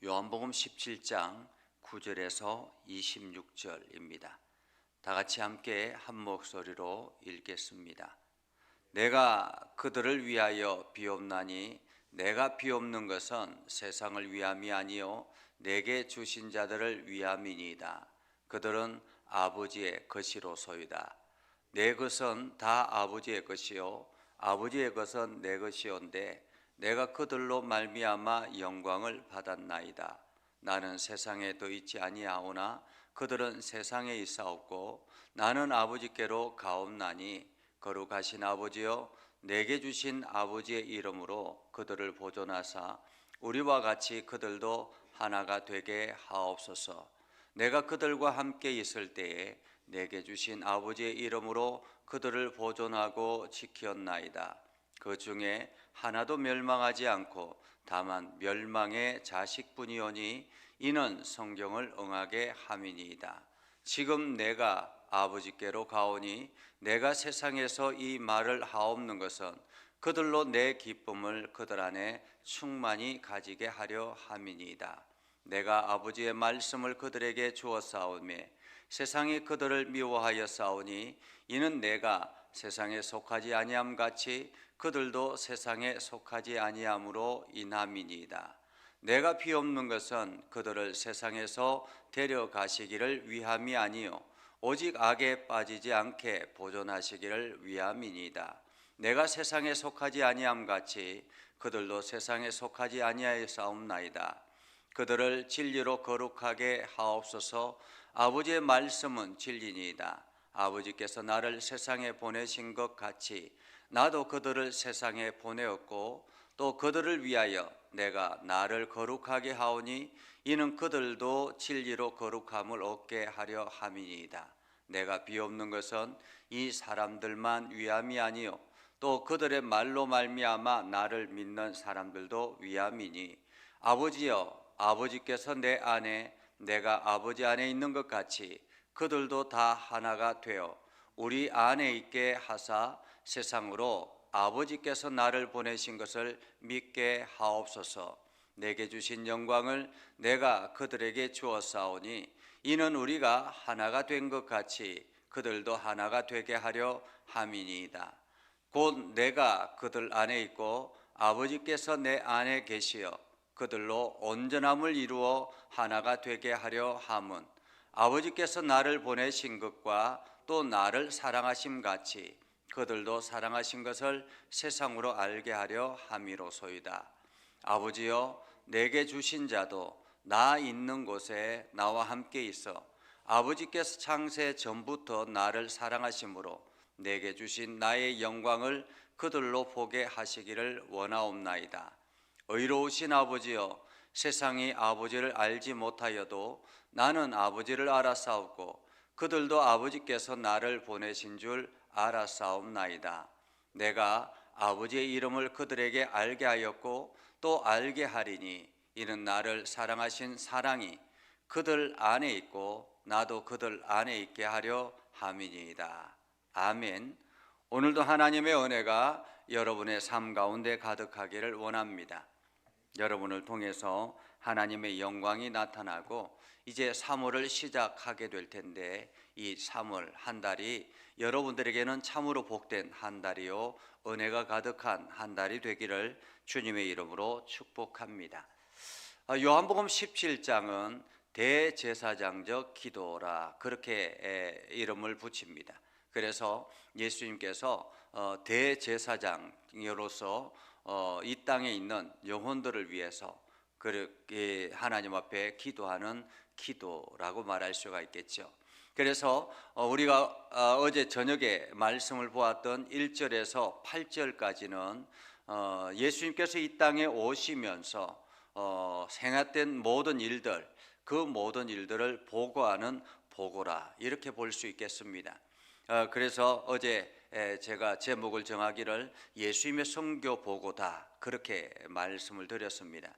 요한복음 17장 9절에서 26절입니다. 다 같이 함께 한 목소리로 읽겠습니다. 내가 그들을 위하여 비옵나니 내가 비옵는 것은 세상을 위함이 아니요 내게 주신 자들을 위함이니이다. 그들은 아버지의 것이로소이다. 내 것은 다 아버지의 것이요 아버지의 것은 내 것이온데 내가 그들로 말미암아 영광을 받았나이다. 나는 세상에 더 있지 아니하오나 그들은 세상에 있사옵고 나는 아버지께로 가옵나니 거룩하신 아버지여 내게 주신 아버지의 이름으로 그들을 보존하사 우리와 같이 그들도 하나가 되게 하옵소서. 내가 그들과 함께 있을 때에 내게 주신 아버지의 이름으로 그들을 보존하고 지켰나이다. 그 중에 하나도 멸망하지 않고 다만 멸망의 자식뿐이오니 이는 성경을 응하게 함이니이다. 지금 내가 아버지께로 가오니 내가 세상에서 이 말을 하옵는 것은 그들로 내 기쁨을 그들 안에 충만히 가지게 하려 함이니이다. 내가 아버지의 말씀을 그들에게 주었사오매 세상이 그들을 미워하여 싸우니 이는 내가 세상에 속하지 아니함 같이 그들도 세상에 속하지 아니함으로 인함이니이다. 내가 비옵는 것은 그들을 세상에서 데려가시기를 위함이 아니요 오직 악에 빠지지 않게 보존하시기를 위함이니이다. 내가 세상에 속하지 아니함 같이 그들도 세상에 속하지 아니하여 싸움나이다. 그들을 진리로 거룩하게 하옵소서. 아버지의 말씀은 진리니이다. 아버지께서 나를 세상에 보내신 것 같이 나도 그들을 세상에 보내었고 또 그들을 위하여 내가 나를 거룩하게 하오니 이는 그들도 진리로 거룩함을 얻게 하려 함이니이다. 내가 비옵는 것은 이 사람들만 위함이 아니요 또 그들의 말로 말미암아 나를 믿는 사람들도 위함이니 아버지여 아버지께서 내 안에 내가 아버지 안에 있는 것 같이 그들도 다 하나가 되어 우리 안에 있게 하사 세상으로 아버지께서 나를 보내신 것을 믿게 하옵소서. 내게 주신 영광을 내가 그들에게 주었사오니 이는 우리가 하나가 된 것 같이 그들도 하나가 되게 하려 함이니이다. 곧 내가 그들 안에 있고 아버지께서 내 안에 계시어 그들로 온전함을 이루어 하나가 되게 하려 함은 아버지께서 나를 보내신 것과 또 나를 사랑하심 같이 그들도 사랑하신 것을 세상으로 알게 하려 함이로소이다. 아버지여 내게 주신 자도 나 있는 곳에 나와 함께 있어 아버지께서 창세 전부터 나를 사랑하심으로 내게 주신 나의 영광을 그들로 보게 하시기를 원하옵나이다. 의로우신 아버지여 세상이 아버지를 알지 못하여도 나는 아버지를 알았사옵고 그들도 아버지께서 나를 보내신 줄 알았사옵나이다. 내가 아버지의 이름을 그들에게 알게 하였고 또 알게 하리니 이는 나를 사랑하신 사랑이 그들 안에 있고 나도 그들 안에 있게 하려 함이니이다. 아멘. 오늘도 하나님의 은혜가 여러분의 삶 가운데 가득하기를 원합니다. 여러분을 통해서 하나님의 영광이 나타나고 이제 3월을 시작하게 될 텐데 이 3월 한 달이 여러분들에게는 참으로 복된 한 달이요 은혜가 가득한 한 달이 되기를 주님의 이름으로 축복합니다. 요한복음 17장은 대제사장적 기도라 그렇게 이름을 붙입니다. 그래서 예수님께서 대제사장으로서 이 땅에 있는 영혼들을 위해서 그렇게 하나님 앞에 기도하는 기도라고 말할 수가 있겠죠. 그래서 우리가 어제 저녁에 말씀을 보았던 1절에서 8절까지는 예수님께서 이 땅에 오시면서 행했던 모든 일들, 그 모든 일들을 보고하는 보고라 이렇게 볼 수 있겠습니다. 그래서 어제 제가 제목을 정하기를 예수님의 선교 보고다 그렇게 말씀을 드렸습니다.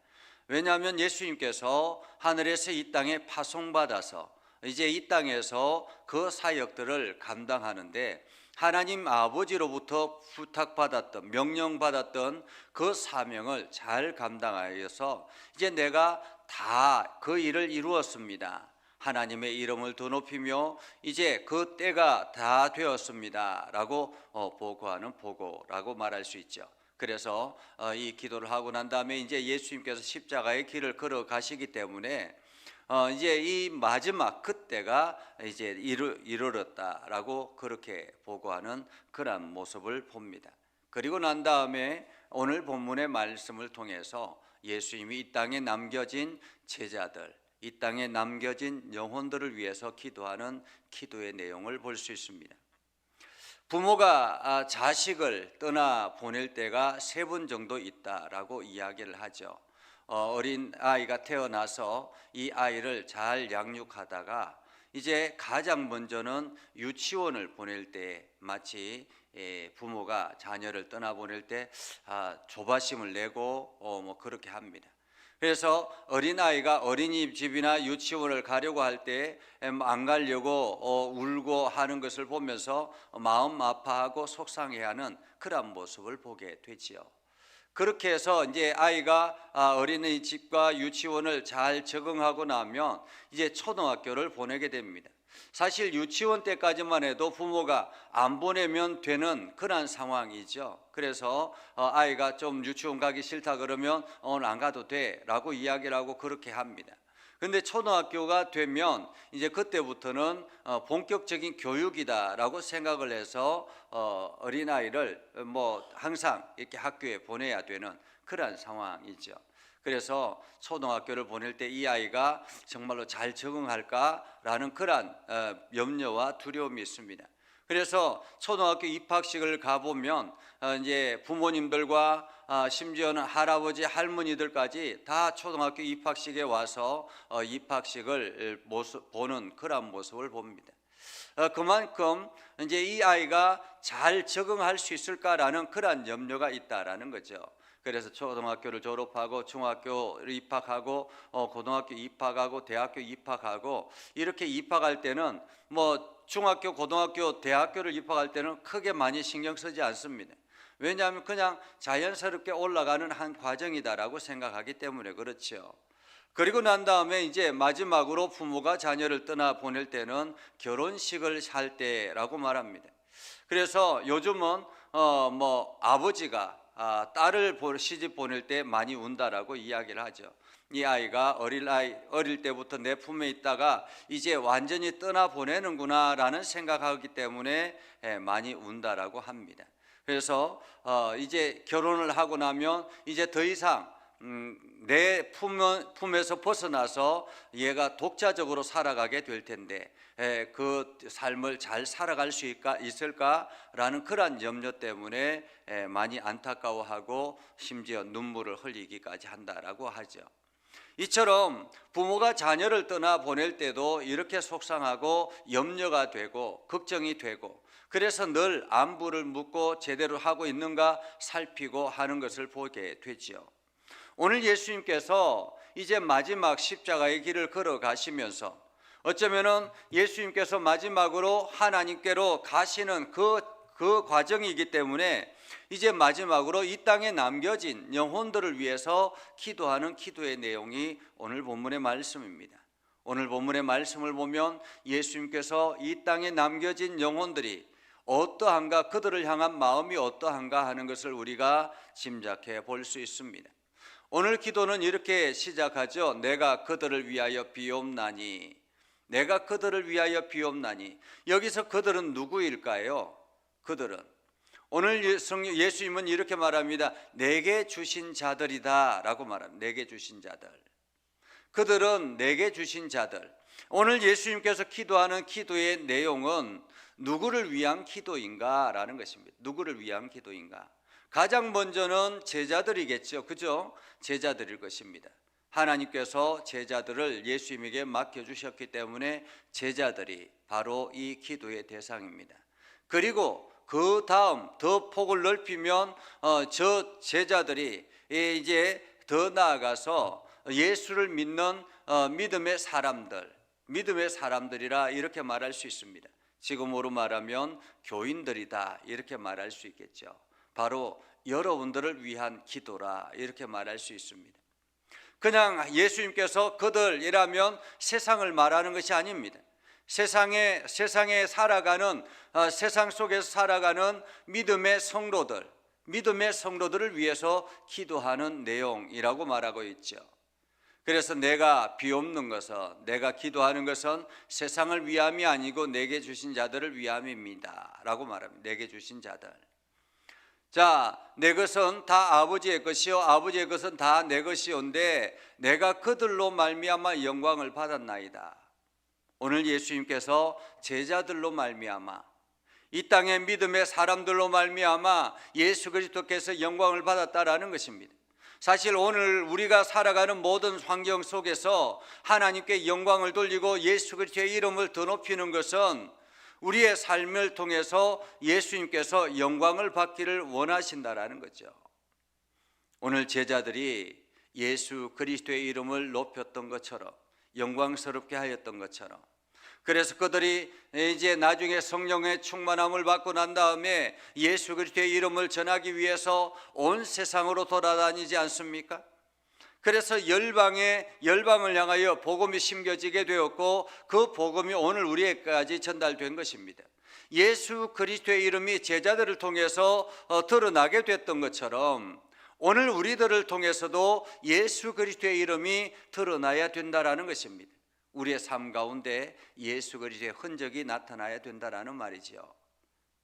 왜냐하면 예수님께서 하늘에서 이 땅에 파송받아서 이제 이 땅에서 그 사역들을 감당하는데 하나님 아버지로부터 부탁받았던 명령받았던 그 사명을 잘 감당하여서 이제 내가 다 그 일을 이루었습니다. 하나님의 이름을 더 높이며 이제 그 때가 다 되었습니다 라고 보고하는 보고라고 말할 수 있죠. 그래서 이 기도를 하고 난 다음에 이제 예수님께서 십자가의 길을 걸어가시기 때문에 이제 이 마지막 그때가 이제 이르렀다라고 그렇게 보고하는 그런 모습을 봅니다. 그리고 난 다음에 오늘 본문의 말씀을 통해서 예수님이 이 땅에 남겨진 제자들, 이 땅에 남겨진 영혼들을 위해서 기도하는 기도의 내용을 볼 수 있습니다. 부모가 자식을 떠나 보낼 때가 3번 정도 있다라고 이야기를 하죠. 어린 아이가 태어나서 이 아이를 잘 양육하다가 이제 가장 먼저는 유치원을 보낼 때 마치 부모가 자녀를 떠나보낼 때 조바심을 내고 뭐 그렇게 합니다. 그래서 어린아이가 어린이집이나 유치원을 가려고 할 때 안 가려고 울고 하는 것을 보면서 마음 아파하고 속상해하는 그런 모습을 보게 되지요. 그렇게 해서 이제 아이가 어린이집과 유치원을 잘 적응하고 나면 이제 초등학교를 보내게 됩니다. 사실 유치원 때까지만 해도 부모가 안 보내면 되는 그런 상황이죠. 그래서 아이가 좀 유치원 가기 싫다 그러면 오늘 안 가도 돼라고 이야기를 하고 그렇게 합니다. 근데 초등학교가 되면 이제 그때부터는 본격적인 교육이다라고 생각을 해서 어린아이를 뭐 항상 이렇게 학교에 보내야 되는 그런 상황이죠. 그래서 초등학교를 보낼 때 이 아이가 정말로 잘 적응할까라는 그런 염려와 두려움이 있습니다. 그래서 초등학교 입학식을 가보면 이제 부모님들과 심지어는 할아버지 할머니들까지 다 초등학교 입학식에 와서 입학식을 보는 그런 모습을 봅니다. 그만큼 이제 이 아이가 잘 적응할 수 있을까라는 그런 염려가 있다라는 거죠. 그래서 초등학교를 졸업하고 중학교를 입학하고 고등학교 입학하고 대학교 입학하고 이렇게 입학할 때는 뭐 중학교, 고등학교, 대학교를 입학할 때는 크게 많이 신경 쓰지 않습니다. 왜냐하면 그냥 자연스럽게 올라가는 한 과정이다라고 생각하기 때문에 그렇죠. 그리고 난 다음에 이제 마지막으로 부모가 자녀를 떠나 보낼 때는 결혼식을 할 때라고 말합니다. 그래서 요즘은 뭐 아버지가 딸을 시집 보낼 때 많이 운다라고 이야기를 하죠. 이 아이가 어릴 때부터 내 품에 있다가 이제 완전히 떠나 보내는구나라는 생각하기 때문에 많이 운다라고 합니다. 그래서 이제 결혼을 하고 나면 이제 더 이상 내 품에서 벗어나서 얘가 독자적으로 살아가게 될 텐데 그 삶을 잘 살아갈 수 있을까라는 그런 염려 때문에 많이 안타까워하고 심지어 눈물을 흘리기까지 한다라고 하죠. 이처럼 부모가 자녀를 떠나 보낼 때도 이렇게 속상하고 염려가 되고 걱정이 되고 그래서 늘 안부를 묻고 제대로 하고 있는가 살피고 하는 것을 보게 되죠. 오늘 예수님께서 이제 마지막 십자가의 길을 걸어가시면서 어쩌면은 예수님께서 마지막으로 하나님께로 가시는 그 과정이기 때문에 이제 마지막으로 이 땅에 남겨진 영혼들을 위해서 기도하는 기도의 내용이 오늘 본문의 말씀입니다. 오늘 본문의 말씀을 보면 예수님께서 이 땅에 남겨진 영혼들이 어떠한가, 그들을 향한 마음이 어떠한가 하는 것을 우리가 짐작해 볼 수 있습니다. 오늘 기도는 이렇게 시작하죠. 내가 그들을 위하여 비옵나니. 내가 그들을 위하여 비옵나니. 여기서 그들은 누구일까요? 그들은 오늘 예수님은 이렇게 말합니다. 내게 주신 자들이다 라고 말합니다. 내게 주신 자들. 그들은 내게 주신 자들. 오늘 예수님께서 기도하는 기도의 내용은 누구를 위한 기도인가 라는 것입니다. 누구를 위한 기도인가. 가장 먼저는 제자들이겠죠. 그죠? 제자들일 것입니다. 하나님께서 제자들을 예수님에게 맡겨주셨기 때문에 제자들이 바로 이 기도의 대상입니다. 그리고 그 다음 더 폭을 넓히면 저 제자들이 이제 더 나아가서 예수를 믿는 믿음의 사람들이라 이렇게 말할 수 있습니다. 지금으로 말하면 교인들이다 이렇게 말할 수 있겠죠. 바로 여러분들을 위한 기도라 이렇게 말할 수 있습니다. 그냥 예수님께서 그들이라면 세상을 말하는 것이 아닙니다. 세상에 살아가는 세상 속에서 살아가는 믿음의 성도들을 위해서 기도하는 내용이라고 말하고 있죠. 그래서 내가 비옵는 것은, 내가 기도하는 것은 세상을 위함이 아니고 내게 주신 자들을 위함입니다 라고 말합니다. 내게 주신 자들. 자, 내 것은 다 아버지의 것이요 아버지의 것은 다 내 것이온데 내가 그들로 말미암아 영광을 받았나이다. 오늘 예수님께서 제자들로 말미암아, 이 땅의 믿음의 사람들로 말미암아 예수 그리스도께서 영광을 받았다라는 것입니다. 사실 오늘 우리가 살아가는 모든 환경 속에서 하나님께 영광을 돌리고 예수 그리스도의 이름을 더 높이는 것은 우리의 삶을 통해서 예수님께서 영광을 받기를 원하신다라는 거죠. 오늘 제자들이 예수 그리스도의 이름을 높였던 것처럼, 영광스럽게 하였던 것처럼, 그래서 그들이 이제 나중에 성령의 충만함을 받고 난 다음에 예수 그리스도의 이름을 전하기 위해서 온 세상으로 돌아다니지 않습니까? 그래서 열방을 향하여 복음이 심겨지게 되었고 그 복음이 오늘 우리에게까지 전달된 것입니다. 예수 그리스도의 이름이 제자들을 통해서 드러나게 됐던 것처럼 오늘 우리들을 통해서도 예수 그리스도의 이름이 드러나야 된다라는 것입니다. 우리의 삶 가운데 예수 그리스도의 흔적이 나타나야 된다라는 말이죠.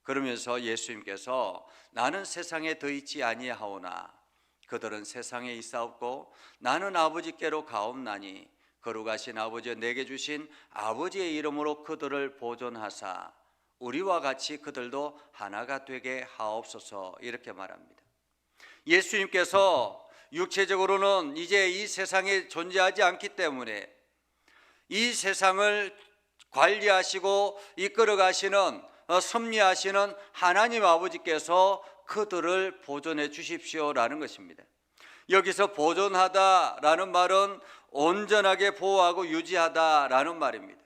그러면서 예수님께서 나는 세상에 더 있지 아니하오나 그들은 세상에 있사옵고 나는 아버지께로 가옵나니 거룩하신 아버지여 내게 주신 아버지의 이름으로 그들을 보존하사 우리와 같이 그들도 하나가 되게 하옵소서 이렇게 말합니다. 예수님께서 육체적으로는 이제 이 세상에 존재하지 않기 때문에 이 세상을 관리하시고 이끌어 가시는 섭리하시는 하나님 아버지께서 그들을 보존해 주십시오라는 것입니다. 여기서 보존하다라는 말은 온전하게 보호하고 유지하다라는 말입니다.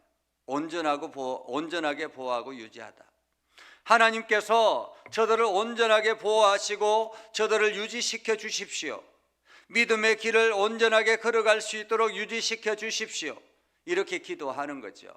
온전하게 보호하고 유지하다. 하나님께서 저들을 온전하게 보호하시고 저들을 유지시켜 주십시오. 믿음의 길을 온전하게 걸어갈 수 있도록 유지시켜 주십시오. 이렇게 기도하는 거죠.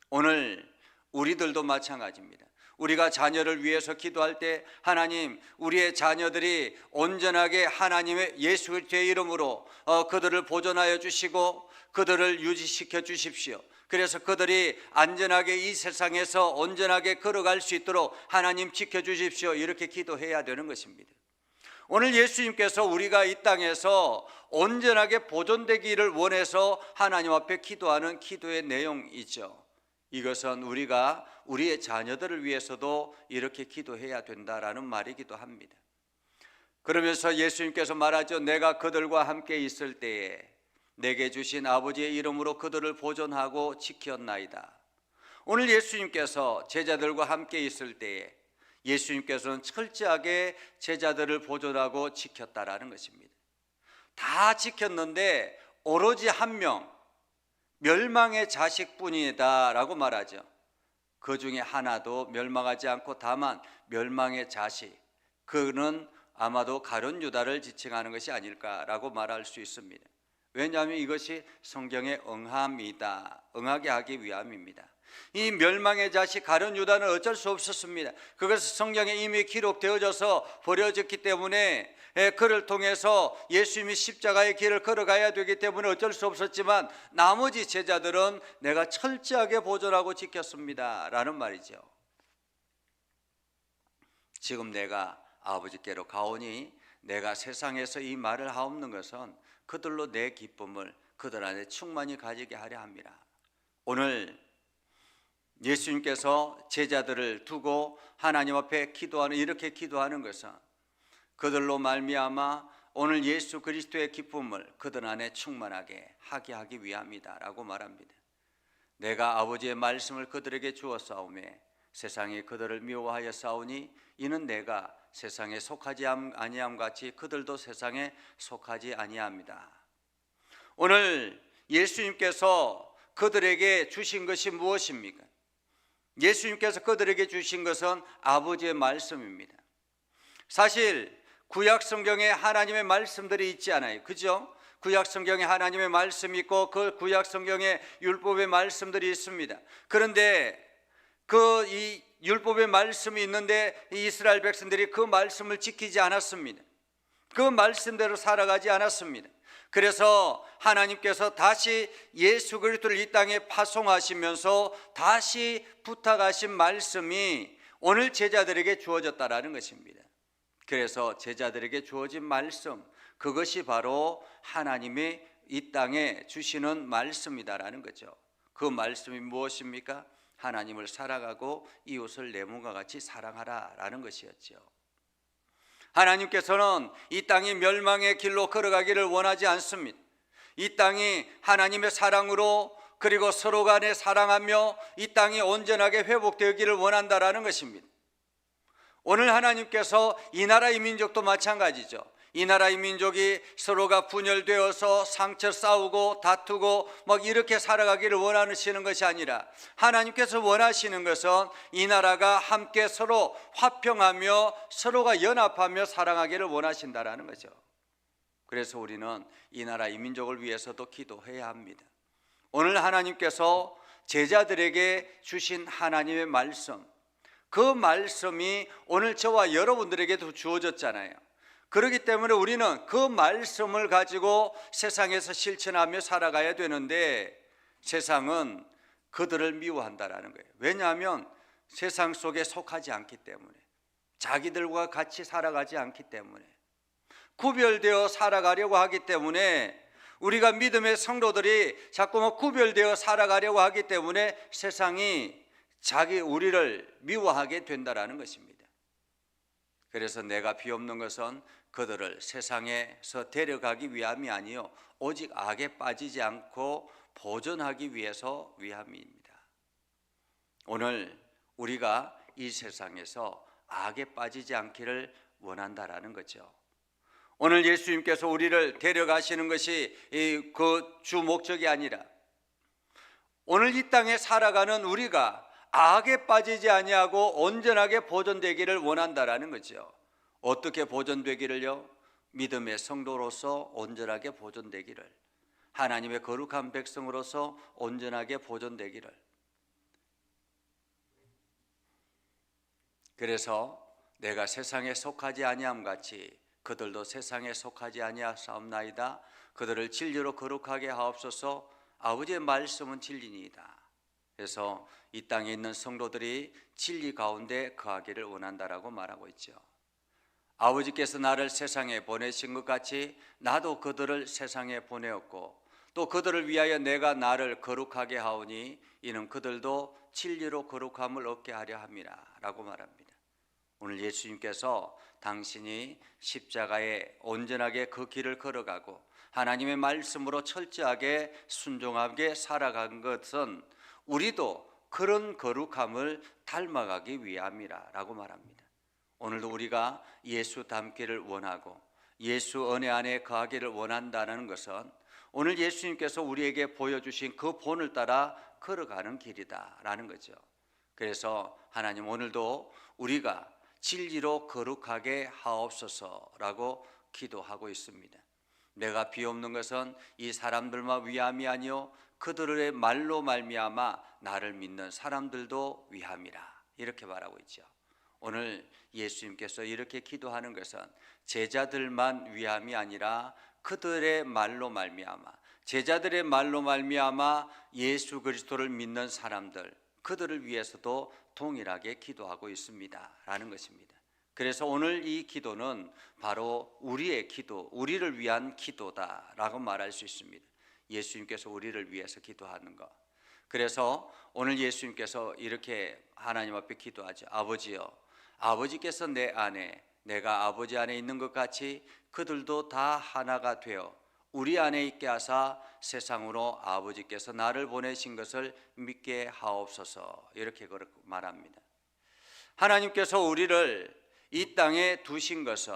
오늘 우리들도 마찬가지입니다. 우리가 자녀를 위해서 기도할 때 하나님, 우리의 자녀들이 온전하게 하나님의 예수 그리스도의 이름으로 그들을 보존하여 주시고 그들을 유지시켜 주십시오. 그래서 그들이 안전하게 이 세상에서 온전하게 걸어갈 수 있도록 하나님 지켜주십시오. 이렇게 기도해야 되는 것입니다. 오늘 예수님께서 우리가 이 땅에서 온전하게 보존되기를 원해서 하나님 앞에 기도하는 기도의 내용이죠. 이것은 우리가 우리의 자녀들을 위해서도 이렇게 기도해야 된다라는 말이기도 합니다. 그러면서 예수님께서 말하죠. 내가 그들과 함께 있을 때에 내게 주신 아버지의 이름으로 그들을 보존하고 지켰나이다. 오늘 예수님께서 제자들과 함께 있을 때에 예수님께서는 철저하게 제자들을 보존하고 지켰다라는 것입니다. 다 지켰는데 오로지 한 명, 멸망의 자식뿐이다라고 말하죠. 그 중에 하나도 멸망하지 않고 다만 멸망의 자식, 그는 아마도 가룟 유다를 지칭하는 것이 아닐까라고 말할 수 있습니다. 왜냐하면 이것이 성경의 응하게 하기 위함입니다. 이 멸망의 자식 가룟 유다는 어쩔 수 없었습니다. 그것은 성경에 이미 기록되어져서 버려졌기 때문에 그를 통해서 예수님이 십자가의 길을 걸어가야 되기 때문에 어쩔 수 없었지만 나머지 제자들은 내가 철저하게 보존하고 지켰습니다 라는 말이죠. 지금 내가 아버지께로 가오니 내가 세상에서 이 말을 하옵는 것은 그들로 내 기쁨을 그들 안에 충만히 가지게 하려 합니다. 오늘 예수님께서 제자들을 두고 하나님 앞에 이렇게 기도하는 것은 그들로 말미암아 오늘 예수 그리스도의 기쁨을 그들 안에 충만하게 하게 하기 위함이다 라고 말합니다. 내가 아버지의 말씀을 그들에게 주었사오매 세상이 그들을 미워하여 싸우니 이는 내가 세상에 속하지 아니함 같이 그들도 세상에 속하지 아니함이다. 오늘 예수님께서 그들에게 주신 것이 무엇입니까? 예수님께서 그들에게 주신 것은 아버지의 말씀입니다. 사실 구약 성경에 하나님의 말씀들이 있지 않아요. 그죠? 구약 성경에 하나님의 말씀이 있고 그 구약 성경에 율법의 말씀들이 있습니다. 그런데 이 율법의 말씀이 있는데 이스라엘 백성들이 그 말씀을 지키지 않았습니다. 그 말씀대로 살아가지 않았습니다. 그래서 하나님께서 다시 예수 그리스도를 이 땅에 파송하시면서 다시 부탁하신 말씀이 오늘 제자들에게 주어졌다라는 것입니다. 그래서 제자들에게 주어진 말씀, 그것이 바로 하나님이 이 땅에 주시는 말씀이다라는 거죠. 그 말씀이 무엇입니까? 하나님을 사랑하고 이웃을 내 몸과 같이 사랑하라라는 것이었죠. 하나님께서는 이 땅이 멸망의 길로 걸어가기를 원하지 않습니다. 이 땅이 하나님의 사랑으로 그리고 서로 간에 사랑하며 이 땅이 온전하게 회복되기를 원한다라는 것입니다. 오늘 하나님께서 이 나라의 민족도 마찬가지죠. 이 나라의 민족이 서로가 분열되어서 상처 싸우고 다투고 막 이렇게 살아가기를 원하시는 것이 아니라 하나님께서 원하시는 것은 이 나라가 함께 서로 화평하며 서로가 연합하며 사랑하기를 원하신다라는 거죠. 그래서 우리는 이 나라 이 민족을 위해서도 기도해야 합니다. 오늘 하나님께서 제자들에게 주신 하나님의 말씀, 그 말씀이 오늘 저와 여러분들에게도 주어졌잖아요. 그렇기 때문에 우리는 그 말씀을 가지고 세상에서 실천하며 살아가야 되는데 세상은 그들을 미워한다라는 거예요. 왜냐하면 세상 속에 속하지 않기 때문에, 자기들과 같이 살아가지 않기 때문에, 구별되어 살아가려고 하기 때문에, 우리가 믿음의 성도들이 자꾸 구별되어 살아가려고 하기 때문에 세상이 우리를 미워하게 된다라는 것입니다. 그래서 내가 비옵는 것은 그들을 세상에서 데려가기 위함이 아니요 오직 악에 빠지지 않고 보존하기 위함입니다. 오늘 우리가 이 세상에서 악에 빠지지 않기를 원한다라는 거죠. 오늘 예수님께서 우리를 데려가시는 것이 그 주 목적이 아니라 오늘 이 땅에 살아가는 우리가 악에 빠지지 아니하고 온전하게 보존되기를 원한다라는 거죠. 어떻게 보존되기를요? 믿음의 성도로서 온전하게 보존되기를, 하나님의 거룩한 백성으로서 온전하게 보존되기를. 그래서 내가 세상에 속하지 아니함 같이 그들도 세상에 속하지 아니하사옵나이다. 그들을 진리로 거룩하게 하옵소서. 아버지의 말씀은 진리니이다. 그래서 이 땅에 있는 성도들이 진리 가운데 거하기를 원한다라고 말하고 있죠. 아버지께서 나를 세상에 보내신 것 같이 나도 그들을 세상에 보내었고 또 그들을 위하여 내가 나를 거룩하게 하오니 이는 그들도 진리로 거룩함을 얻게 하려 함이라 라고 말합니다. 오늘 예수님께서 당신이 십자가에 온전하게 그 길을 걸어가고 하나님의 말씀으로 철저하게 순종하게 살아간 것은 우리도 그런 거룩함을 닮아가기 위함이라 라고 말합니다. 오늘도 우리가 예수 닮기를 원하고 예수 은혜 안에 거하기를 원한다는 것은 오늘 예수님께서 우리에게 보여주신 그 본을 따라 걸어가는 길이다라는 거죠. 그래서 하나님 오늘도 우리가 진리로 거룩하게 하옵소서라고 기도하고 있습니다. 내가 비옵는 것은 이 사람들만 위함이 아니요 그들의 말로 말미암아 나를 믿는 사람들도 위함이라 이렇게 말하고 있죠. 오늘 예수님께서 이렇게 기도하는 것은 제자들만 위함이 아니라 그들의 말로 말미암아, 제자들의 말로 말미암아 예수 그리스도를 믿는 사람들, 그들을 위해서도 동일하게 기도하고 있습니다 라는 것입니다. 그래서 오늘 이 기도는 바로 우리의 기도, 우리를 위한 기도다라고 말할 수 있습니다. 예수님께서 우리를 위해서 기도하는 것. 그래서 오늘 예수님께서 이렇게 하나님 앞에 기도하죠. 아버지여, 아버지께서 내 안에, 내가 아버지 안에 있는 것 같이 그들도 다 하나가 되어 우리 안에 있게 하사 세상으로 아버지께서 나를 보내신 것을 믿게 하옵소서 이렇게 말합니다. 하나님께서 우리를 이 땅에 두신 것은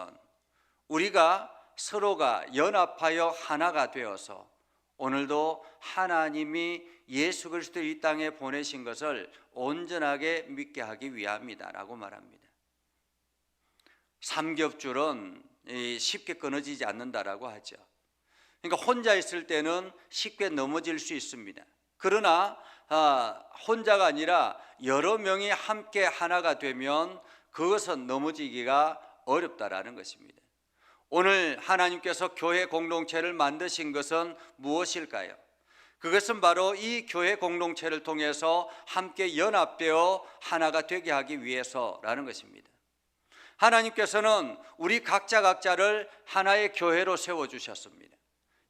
우리가 서로가 연합하여 하나가 되어서 오늘도 하나님이 예수 그리스도 이 땅에 보내신 것을 온전하게 믿게 하기 위함이다 라고 말합니다. 삼겹줄은 쉽게 끊어지지 않는다라고 하죠. 그러니까 혼자 있을 때는 쉽게 넘어질 수 있습니다. 그러나 혼자가 아니라 여러 명이 함께 하나가 되면 그것은 넘어지기가 어렵다라는 것입니다. 오늘 하나님께서 교회 공동체를 만드신 것은 무엇일까요? 그것은 바로 이 교회 공동체를 통해서 함께 연합되어 하나가 되게 하기 위해서라는 것입니다. 하나님께서는 우리 각자를 하나의 교회로 세워주셨습니다.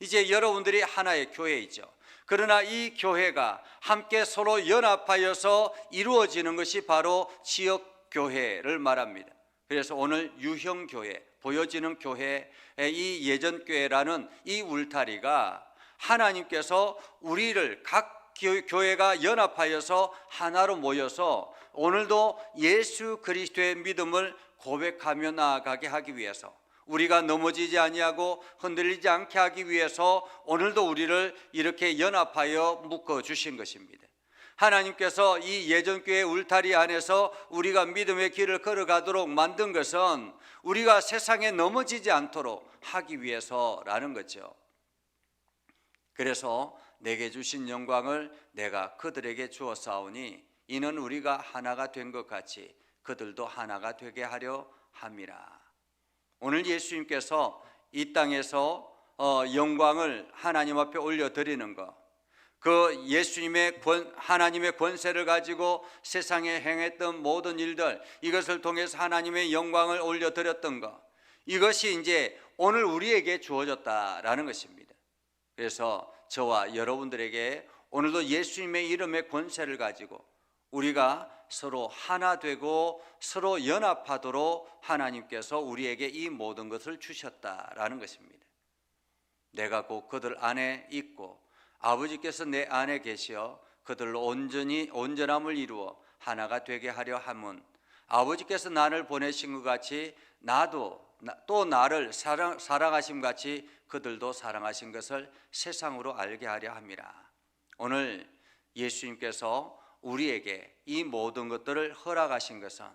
이제 여러분들이 하나의 교회이죠. 그러나 이 교회가 함께 서로 연합하여서 이루어지는 것이 바로 지역교회를 말합니다. 그래서 오늘 유형교회, 보여지는 교회, 이 예전교회라는 이 울타리가 하나님께서 우리를 각 교회가 연합하여서 하나로 모여서 오늘도 예수 그리스도의 믿음을 고백하며 나아가게 하기 위해서, 우리가 넘어지지 아니하고 흔들리지 않게 하기 위해서 오늘도 우리를 이렇게 연합하여 묶어 주신 것입니다. 하나님께서 이 예전교회 울타리 안에서 우리가 믿음의 길을 걸어가도록 만든 것은 우리가 세상에 넘어지지 않도록 하기 위해서라는 거죠. 그래서 내게 주신 영광을 내가 그들에게 주었사오니 이는 우리가 하나가 된 것 같이 그들도 하나가 되게 하려 함이라. 오늘 예수님께서 이 땅에서 영광을 하나님 앞에 올려드리는 것, 그 예수님의 하나님의 권세를 가지고 세상에 행했던 모든 일들, 이것을 통해서 하나님의 영광을 올려드렸던 것, 이것이 이제 오늘 우리에게 주어졌다라는 것입니다. 그래서 저와 여러분들에게 오늘도 예수님의 이름의 권세를 가지고 우리가 서로 하나 되고 서로 연합하도록 하나님께서 우리에게 이 모든 것을 주셨다라는 것입니다. 내가 곧 그들 안에 있고 아버지께서 내 안에 계시어 그들로 온전함을 이루어 하나가 되게 하려 함은 아버지께서 나를 보내신 것 같이 나도 또 나를 사랑하심 같이 그들도 사랑하신 것을 세상으로 알게 하려 함이라. 오늘 예수님께서 우리에게 이 모든 것들을 허락하신 것은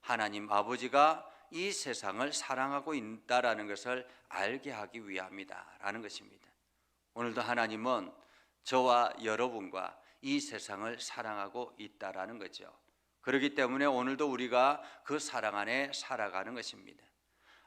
하나님 아버지가 이 세상을 사랑하고 있다라는 것을 알게 하기 위함이다라는 것입니다. 오늘도 하나님은 저와 여러분과 이 세상을 사랑하고 있다라는 거죠. 그렇기 때문에 오늘도 우리가 그 사랑 안에 살아가는 것입니다.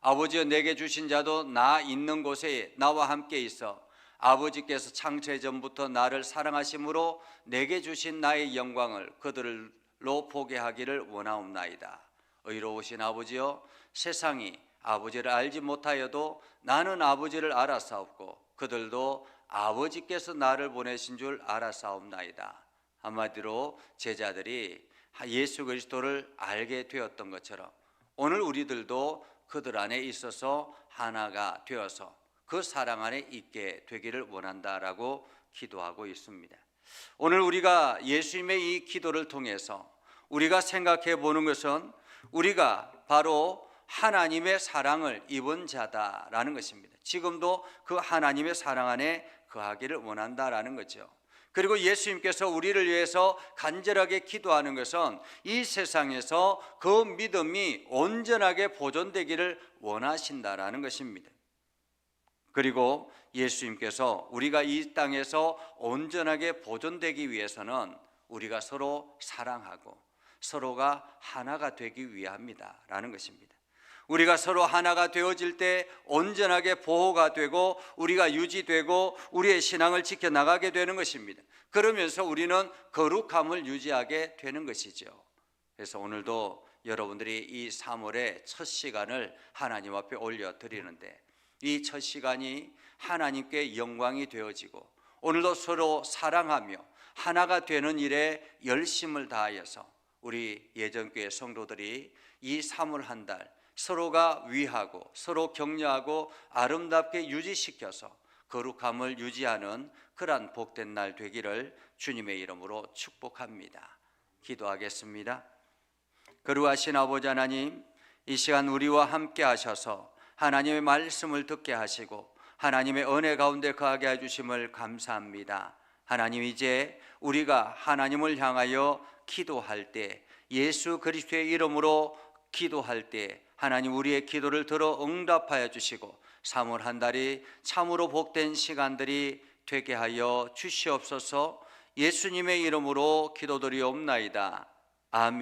아버지여 내게 주신 자도 나 있는 곳에 나와 함께 있어 아버지께서 창세 전부터 나를 사랑하심으로 내게 주신 나의 영광을 그들로 보게 하기를 원하옵나이다. 의로우신 아버지여 세상이 아버지를 알지 못하여도 나는 아버지를 알았사옵고 그들도 아버지께서 나를 보내신 줄 알았사옵나이다. 한마디로 제자들이 예수 그리스도를 알게 되었던 것처럼 오늘 우리들도 그들 안에 있어서 하나가 되어서 그 사랑 안에 있게 되기를 원한다라고 기도하고 있습니다. 오늘 우리가 예수님의 이 기도를 통해서 우리가 생각해 보는 것은 우리가 바로 하나님의 사랑을 입은 자다라는 것입니다. 지금도 그 하나님의 사랑 안에 거하기를 원한다라는 거죠. 그리고 예수님께서 우리를 위해서 간절하게 기도하는 것은 이 세상에서 그 믿음이 온전하게 보존되기를 원하신다라는 것입니다. 그리고 예수님께서 우리가 이 땅에서 온전하게 보존되기 위해서는 우리가 서로 사랑하고 서로가 하나가 되기 위함이다라는 것입니다. 우리가 서로 하나가 되어질 때 온전하게 보호가 되고 우리가 유지되고 우리의 신앙을 지켜나가게 되는 것입니다. 그러면서 우리는 거룩함을 유지하게 되는 것이죠. 그래서 오늘도 여러분들이 이 3월의 첫 시간을 하나님 앞에 올려드리는데 이 첫 시간이 하나님께 영광이 되어지고 오늘도 서로 사랑하며 하나가 되는 일에 열심을 다하여서 우리 예전교회 성도들이 이 3월 한 달 서로가 위하고 서로 격려하고 아름답게 유지시켜서 거룩함을 유지하는 그러한 복된 날 되기를 주님의 이름으로 축복합니다. 기도하겠습니다. 거룩하신 아버지 하나님, 이 시간 우리와 함께 하셔서 하나님의 말씀을 듣게 하시고 하나님의 은혜 가운데 거하게 해주심을 감사합니다. 하나님, 이제 우리가 하나님을 향하여 기도할 때 예수 그리스도의 이름으로 기도할 때 하나님 우리의 기도를 들어 응답하여 주시고 3월 한 달이 참으로 복된 시간들이 되게 하여 주시옵소서. 예수님의 이름으로 기도드리옵나이다. 아멘.